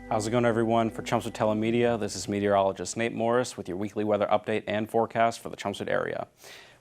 How's it going, everyone? For Chelmsford Telemedia, this is meteorologist Nate Morris with your weekly weather update and forecast for the Chelmsford area.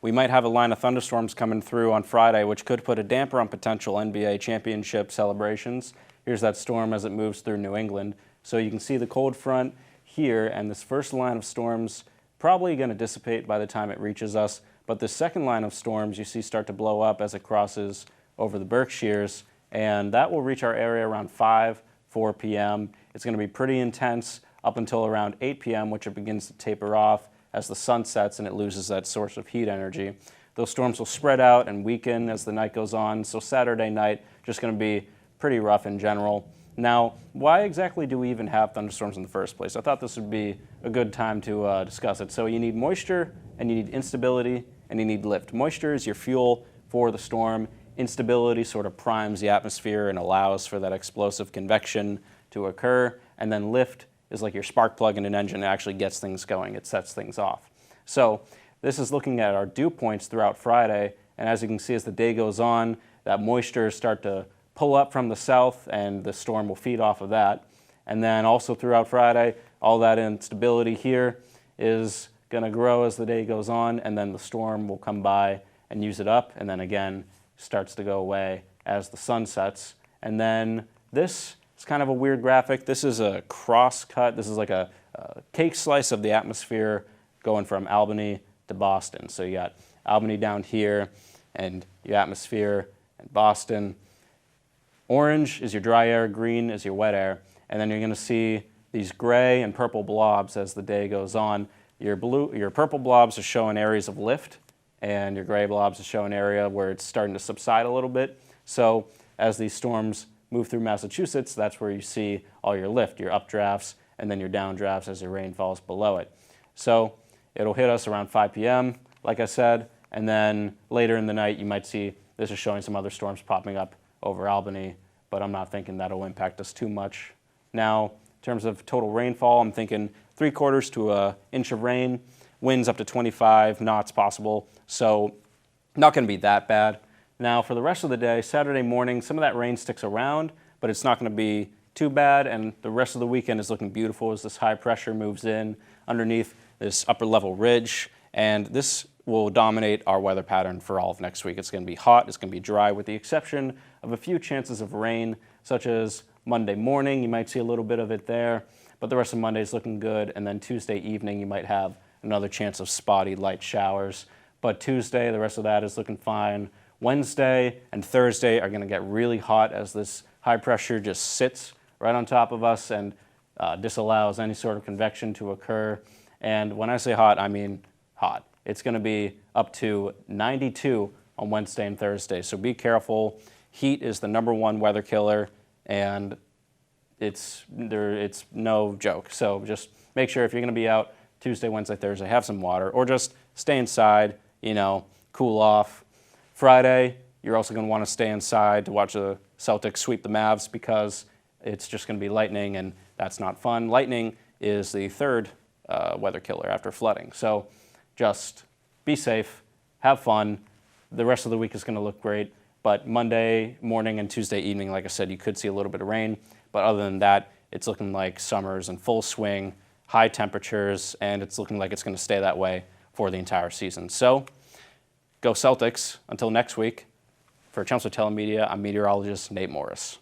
We might have a line of thunderstorms coming through on Friday, which could put a damper on potential NBA championship celebrations. Here's that storm as it moves through New England. So you can see the cold front here, and this first line of storms probably going to dissipate by the time it reaches us. But the second line of storms you see start to blow up as it crosses over the Berkshires, and that will reach our area around 4 p.m. It's going to be pretty intense up until around 8 p.m., which it begins to taper off as the sun sets and it loses that source of heat energy. Those storms will spread out and weaken as the night goes on, so Saturday night just going to be pretty rough in general. Now, why exactly do we even have thunderstorms in the first place? I thought this would be a good time to discuss it. So you need moisture, and you need instability, and you need lift. Moisture is your fuel for the storm. Instability sort of primes the atmosphere and allows for that explosive convection to occur, and then lift is like your spark plug in an engine. It actually gets things going. It sets things off. So this is looking at our dew points throughout Friday, and as you can see, as the day goes on, that moisture start to pull up from the south, and the storm will feed off of that. And then also throughout Friday, all that instability here is going to grow as the day goes on, and then the storm will come by and use it up, and then again starts to go away as the sun sets. And then this is kind of a weird graphic. This is a cross cut. This is like a cake slice of the atmosphere going from Albany to Boston. So you got Albany down here and your atmosphere and Boston. Orange is your dry air, green is your wet air, and then you're going to see these gray and purple blobs as the day goes on. Your purple blobs are showing areas of lift, and your gray blobs are showing an area where it's starting to subside a little bit. So as these storms move through Massachusetts, that's where you see all your lift, your updrafts, and then your downdrafts as the rain falls below it. So it'll hit us around 5 p.m., like I said, and then later in the night you might see this is showing some other storms popping up over Albany, but I'm not thinking that'll impact us too much. Now, in terms of total rainfall, I'm thinking 3/4 to an inch of rain, winds up to 25 knots possible, so not going to be that bad. Now, for the rest of the day, Saturday morning, some of that rain sticks around, but it's not going to be too bad, and the rest of the weekend is looking beautiful as this high pressure moves in underneath this upper level ridge, and this will dominate our weather pattern for all of next week. It's going to be hot, it's going to be dry, with the exception of a few chances of rain, such as Monday morning. You might see a little bit of it there, but the rest of Monday is looking good, and then Tuesday evening you might have another chance of spotty light showers. But Tuesday, the rest of that is looking fine. Wednesday and Thursday are going to get really hot as this high pressure just sits right on top of us and disallows any sort of convection to occur. And when I say hot, I mean hot. It's going to be up to 92 on Wednesday and Thursday, so be careful. Heat is the #1 weather killer, and it's no joke. So just make sure if you're going to be out Tuesday, Wednesday, Thursday, have some water, or just stay inside, cool off. Friday, you're also going to want to stay inside to watch the Celtics sweep the Mavs, because it's just going to be lightning, and that's not fun. Lightning is the third weather killer after flooding. So just be safe, have fun. The rest of the week is going to look great, but Monday morning and Tuesday evening, like I said, you could see a little bit of rain, but other than that, it's looking like summer's in full swing, high temperatures, and it's looking like it's going to stay that way for the entire season. So go Celtics. Until next week, for Chelmsford Telemedia, I'm meteorologist Nate Morris.